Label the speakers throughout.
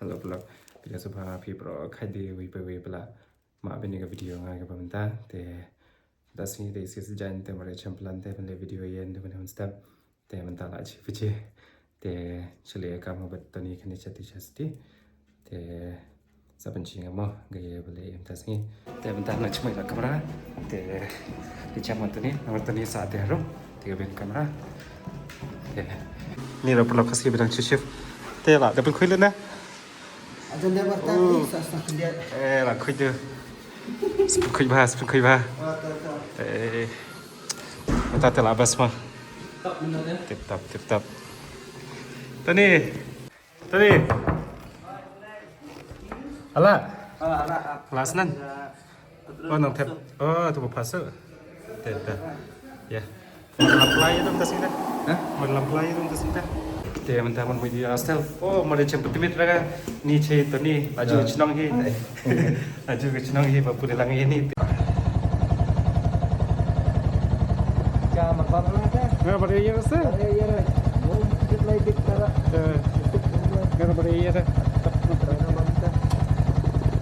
Speaker 1: Halo vlog video subha phi pro khai de we pe pla ma be ni ka video nga ka pamta te dasni de sis jan te mare champlan te le video yen de ben step te man ta la chi fiche te chile ka ma bat tani khani chati chasti te saban chi nga mo ga ye bele em tasni te man ta na chmai la kamera te di chama tani sa te ro te ben kamera te ni ro vlog kasi bidang chef te la de ben khoi le na
Speaker 2: Agenda pertama sastra dia.
Speaker 1: Là khơi chưa? Khơi ba. Người ta tự làm bớt mà. Tiếp tập. Tani. Ala. Kelas nan. Oh nang tep. Oh tu bahasa. Tep. Ya. Apply itu ke sini. Hah? Mau apply itu ke sini. Te teman video asal mari cem petimit raga ni che to ni aju chnong hi ba pure lang ini
Speaker 2: Ja makam ada.
Speaker 1: ngar bare iya se
Speaker 2: Ya. Mau kita lagi cara.
Speaker 1: ngar bare iya se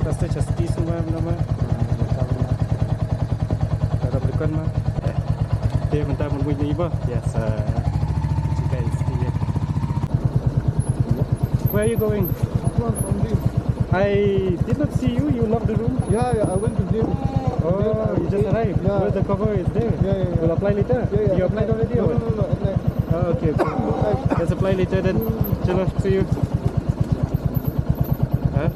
Speaker 1: pasti chasti semua nama ada berikan mah te teman video iba biasa jika istilah. Where are you going? I did not see you. You locked the room.
Speaker 2: Yeah, I went to gym.
Speaker 1: Oh, you just arrived.
Speaker 2: Yeah.
Speaker 1: Well, the cover is there.
Speaker 2: Yeah.
Speaker 1: You'll apply later.
Speaker 2: Yeah.
Speaker 1: You applied already or what?
Speaker 2: No.
Speaker 1: Oh, okay. Let's apply later then. Chalo, see you. Huh?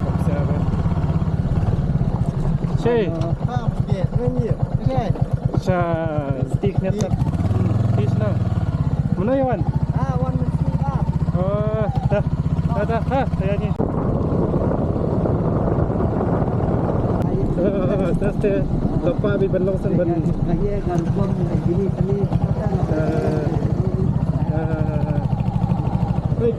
Speaker 1: Observer. Shay. Sha, stick net up. Fish now. Mana Yawan?
Speaker 2: One
Speaker 1: Oh, dah. Saya ni. Das der Lopa bi benlong sen ben.
Speaker 2: Iya kan bom gini tadi.
Speaker 1: Baik.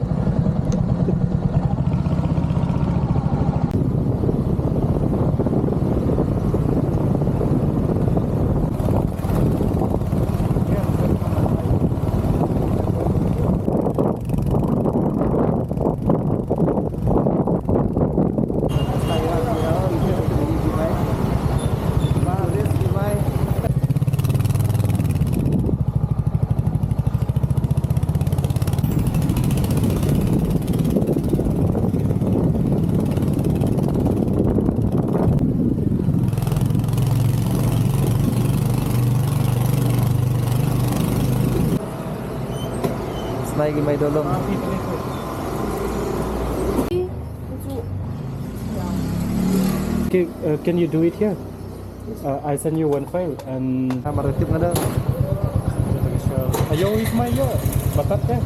Speaker 2: Naik di Maidolong.
Speaker 1: Okay, can you do it here? I send you one file and
Speaker 2: Kamar tip ada.
Speaker 1: Ayo Ismail yo, bakat ya.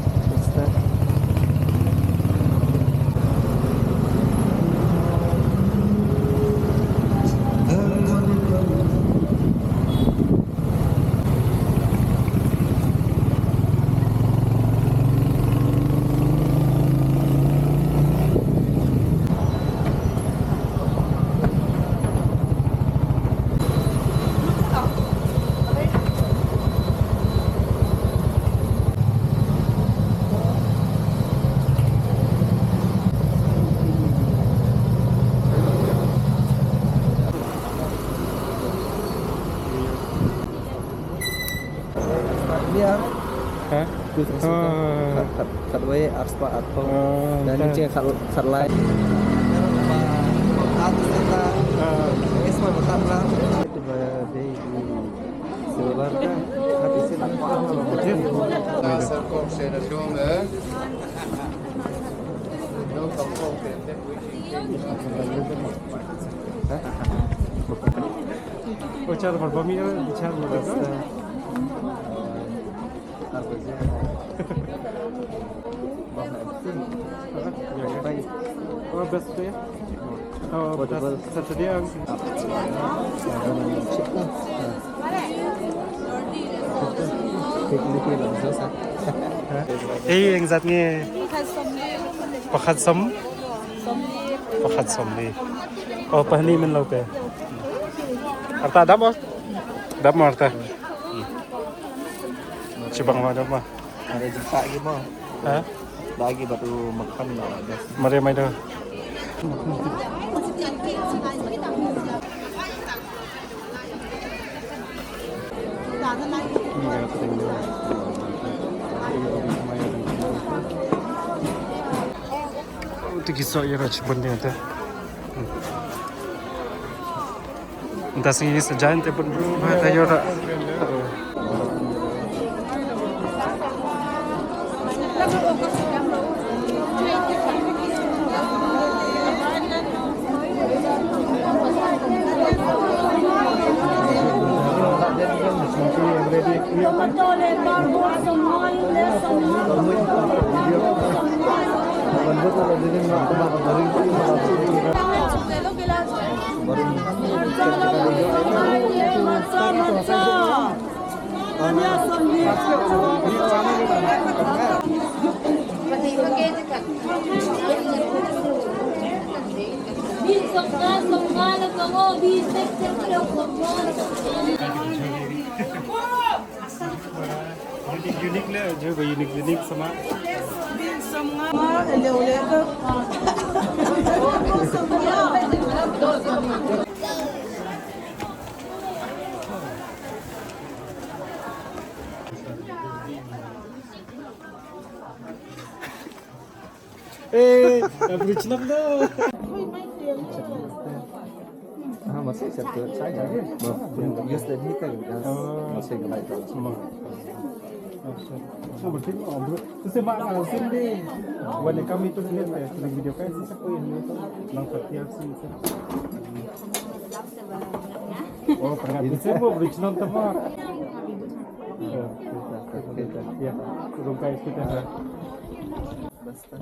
Speaker 2: Iya.
Speaker 1: Hah?
Speaker 2: Kat way arspa atau dan
Speaker 1: dah.
Speaker 2: ini kat lain. Atas kita semua bertambah. Itu di seluar kan habisin
Speaker 1: Oh, cara berbami bicara berapa? Oh, best day. Oh, Saturday. Yang zatnya pakat som ni. Oh, pahni men lau ke. Arta dam arta. Cibang mana mah?
Speaker 2: Ada jumpa gitu.
Speaker 1: Hah?
Speaker 2: Lagi baru makan lah.
Speaker 1: Mari mai dah. Itu kisah yang raj benda ada. Entah sih sejalan tapi berubah tayo ra. Unik lah, juga unik sama. Beri celap dah.
Speaker 2: Masih satu saya just dan kita masih gelap.
Speaker 1: So berarti terus mak sin deh. Wan kami tu lihat ya video kan sih siapa yang itu nang setiap sih. Oh, pernah semua beri celap tu mak. Ya, turun kai kita dah.
Speaker 2: Basta.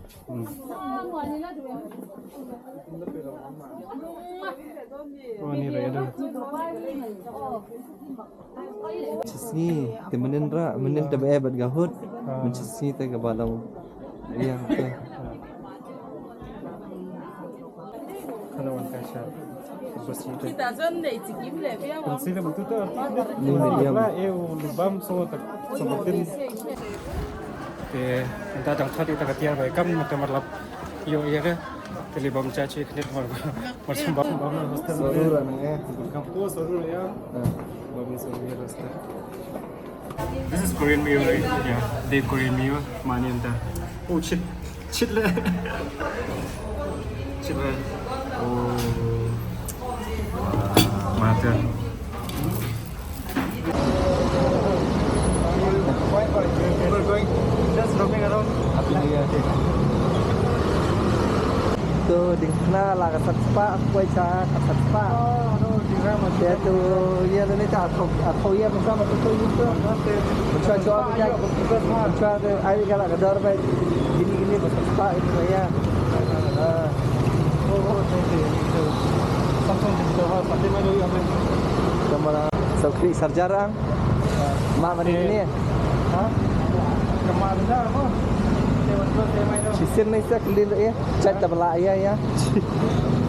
Speaker 1: Oh ni raya.
Speaker 2: Cisni, temenin ra, menin tabe bat gahut, mencisni te ke balang. Iya, betul.
Speaker 1: Kalau wan kasar.
Speaker 3: Kita zonde cikip le pia wa.
Speaker 1: Sila betul tu.
Speaker 2: Ni medium.
Speaker 1: Lah, lubam so tak sebutin. Entah dah tadi tak tiar baik kam macam marlap. Yo iya ke? Kelibam caci kena macam bam hostel.
Speaker 2: Sorur anaknya.
Speaker 1: Kampus sorur ya. Bam sorur ya hostel. This is Korean meal, right? Yeah, they Korean meal. Mana entah. Oh, chit lah. Chit lah. Oh, mata. We're going just roaming around.
Speaker 2: Tu dingna la kasat spa kuai cha kasat spa.
Speaker 1: Oh, no, tinggal macam
Speaker 2: Dia tu dia ni tak atau ia bersama tu itu. Macam dia macam ke air kalau kedor baik gini kasat spa itu saya.
Speaker 1: oh, itu. Samsung itu hal pasti malu yang
Speaker 2: Sama Sokri Sarjarang. Mak mandi ni.
Speaker 1: ha? Kemarin dah apa? Saya main dah.
Speaker 2: Cisin ni saya kelil ya. Cat dah belak ya.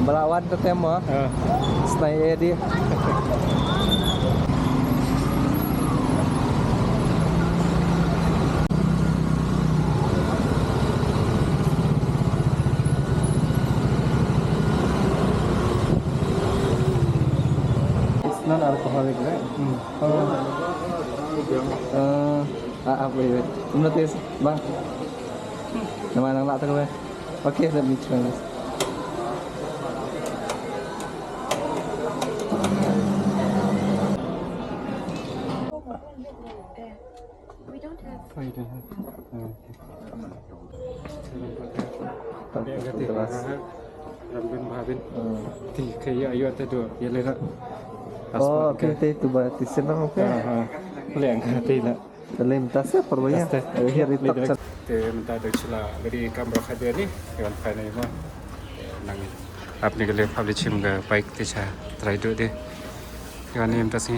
Speaker 2: Belawan tu tema. Stay dia. It's non alcoholic, right? Apa ya? Menurut bang, nama anak tak tahu. Okay, let me try this.
Speaker 4: We don't have.
Speaker 1: Oh, you don't have. Okay.
Speaker 2: Kelas.
Speaker 1: Rambin bahabin. Ti kayak ayu atau dua. Ya lera.
Speaker 2: Oh, okay, itu berarti senang okay.
Speaker 1: Boleh angkat lah.
Speaker 2: Dalam tasnya perbanyak. Akhir itu tak.
Speaker 1: Minta ada celah dari kamera hadir ni. Yang final mah. Nang. Apni kali public chim ke baik tiada try do deh. Yang ni minta sih.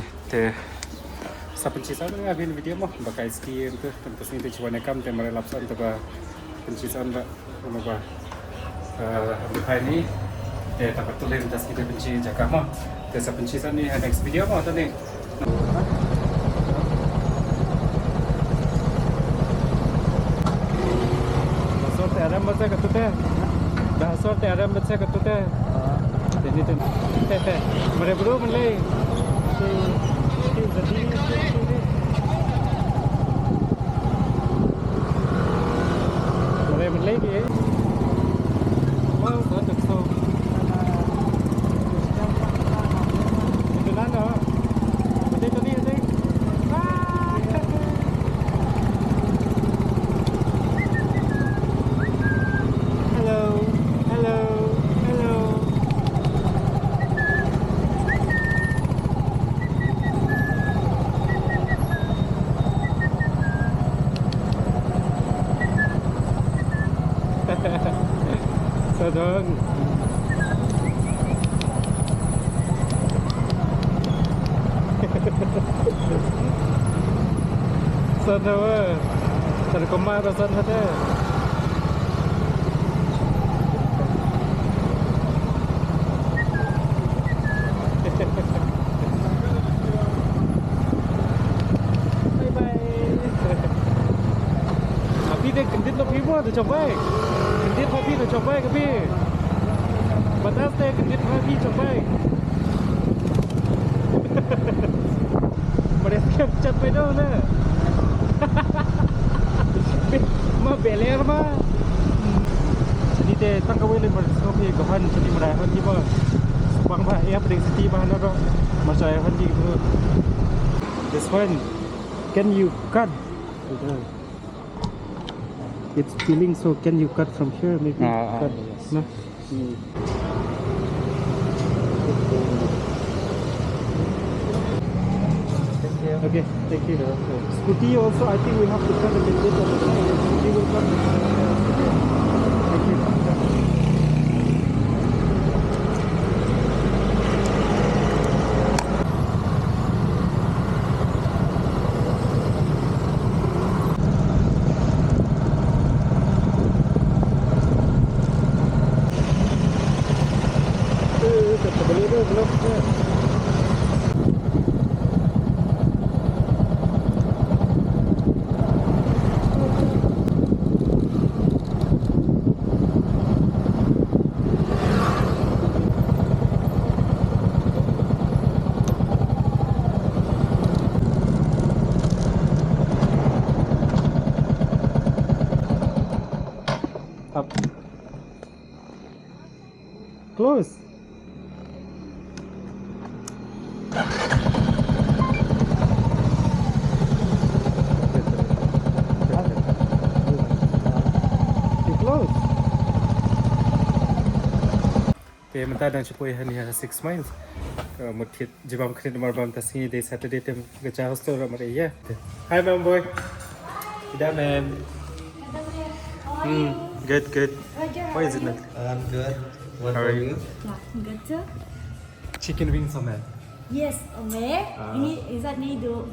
Speaker 1: Sa pencisan nga bin video mo baka ski itu tentu sini tu cuba nekam temare lapsan tu ba pencisan ba ano ba hai ni dapat tulis das kita penci jaga mo sa pencisan ni next video mo tu ni ada masa ketutnya. Dah sort ada masa ketutnya. Jadi tu. Mereka berdua mulai. Mereka mulai dia. Mau kau tak tahu. Itu nana. Betul tadi ada. Hello, hello, hello. Sadong. Sadong. Terkemar rasan ada. Bye bye. Tapi dia kendit lo pibo tu coba. Kendit papi tu coba ke pi. Batas teh kendit papi coba. Mereka cat pedo na. Ma beler ma. Jadi teh tangkawai le bersopi gahan jadi merahan di ba. Bang ba ya peding seti ba na ro. Masaya han di tu. This one, can you cut? It's peeling, so can you cut from here? Maybe cut.
Speaker 2: Yes.
Speaker 1: No? Okay, thank you. Scooty also, I think we have to cut a little bit of the side. Scooty will cut. Thank you. Boleh tu, belum. Up. Close. Close. Okay, mentah dan cepoi hani 6 miles. Một thiệt chỉ bằng khuyên mà bằng taxi để Saturday tem cái cha hostel rồi mà đấy ya. Hi man boy. Good man. Good good. Why is it not?
Speaker 2: I'm good. What
Speaker 1: How are you?
Speaker 4: Yeah, good too.
Speaker 1: Chicken wings on that.
Speaker 4: Yes, okay. Ini Izzat ni hidup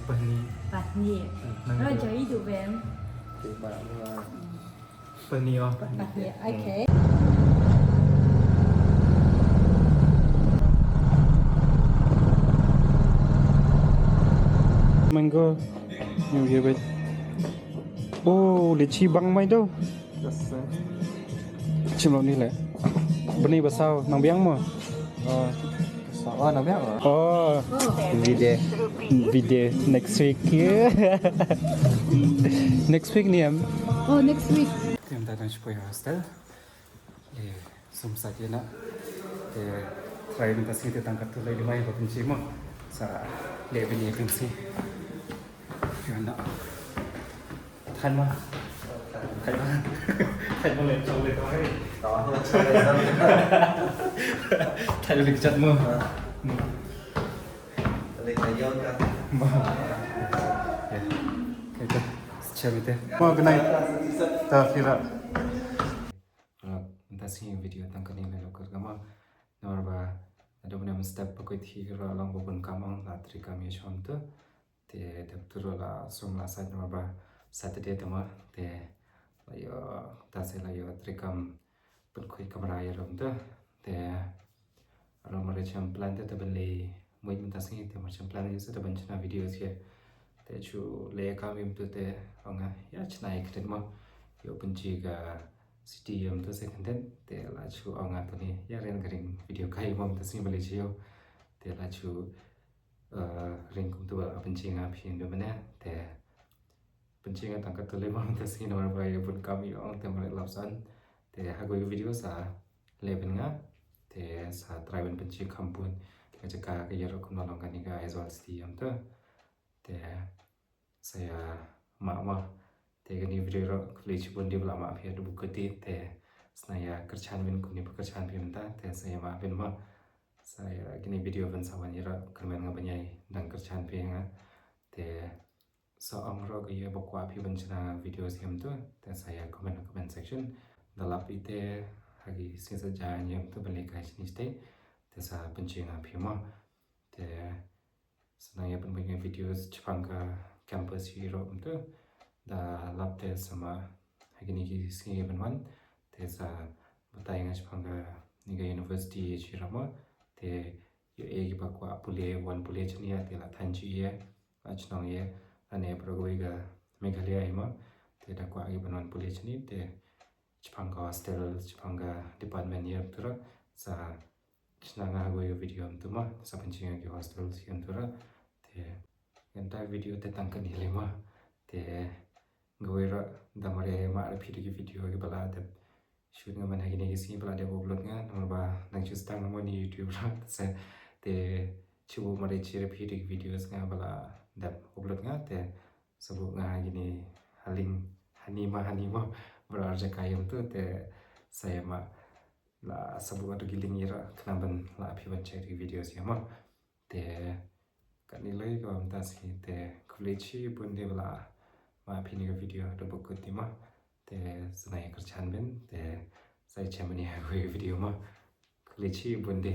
Speaker 1: Pani.
Speaker 4: Patni. Raja hidup kan?
Speaker 1: Pani oh.
Speaker 4: Patni. Okay.
Speaker 1: Mango. New Year bit. Oh, lychee bang mai đâu? Chim lon ni lẹ. Benih basau nang biang mo.
Speaker 2: Oh, namanya apa?
Speaker 1: Oh,
Speaker 2: Video.
Speaker 1: video next week. Next week ni am.
Speaker 4: Oh, next week.
Speaker 1: Tiam ta dan supaya hostel. Sum saja nak. Try minta sih tangkat tu lagi mai ba kunci mo. Sa le bini kunci. Yo nak. Than ma. Khai ma. Khai ma lên trong lên thôi.
Speaker 2: Đó, cho đây xong.
Speaker 1: Thay lịch chặt mưa.
Speaker 2: Đây là vô cả.
Speaker 1: Kita share with them. Mau good night. Tafira. Entah sih video tangkan ini lokal kamu. Norba ada punya step pakai thira lang bubun kamang latri kami shonto. Te daptur la sum la sat norba Saturday tama te layo tase layo trikam penkui kamera ya rom tu te rom macam plan tu beli moi minta sini te macam plan itu tu banyak video sih te chu le kami tu te orang ya cina ikhlas mah yo benci ga city yam tu second te la chu anga tu ni ya ren garing video kai mom tu sing bali chiyo te la chu ring kum tu benci nga phin do mana te benci nga tangkat tu le mom tu sing no ba yo pun kami ong te mare lapsan te ha go video sa leben nga te sa driven benci kampun ke jaka ke yero kun nolong kan ga as well city yam tu te saya mak te gani video ro college pun di belama phe du bukati te saya kerjaan bin kuni pekerjaan bin ta te saya mak bin ma saya gini video ban sawan ira kermen ngabanyai dan kerjaan bin nga te so amro ge ye bokwa phi ban chana video siam tu te saya comment section dalap ite hagi sinsa jan yam tu balik kai sini stay te sa pencing phi ma te senaya pun banyak videos Jepang ke campus hero tu da lapte sama hagini ki singi benwan te sa batai nga Jepang ke niga university chirama te yo egi bakwa pule wan pule chania te la thanji ye achnong ye ane progoi ga Meghalaya ima te da kwa agi benwan pule chani te Jepang ka hostel Jepang ka department ye tura sa chnanga go yo video tu ma sa pencing ki hostel sian tura te entire video te tangkan ni lema te goira damare ma repeat ki video ki bala te shoot nga man hagini si bala de upload nga nomba nang just tang mo ni YouTube ra se te chubu mare chi repeat ki videos nga bala da upload nga te sabu nga hagini hanima bra arja kayam tu te saya ma la sabu atu giling ira knaban la phiban chai videos ya ma te kan nilai ko am tas ki te kulechi pun de bala ma phini ka video do bokoti ma te sanai kerjaan ben te sai chamani ha video ma kulechi pun de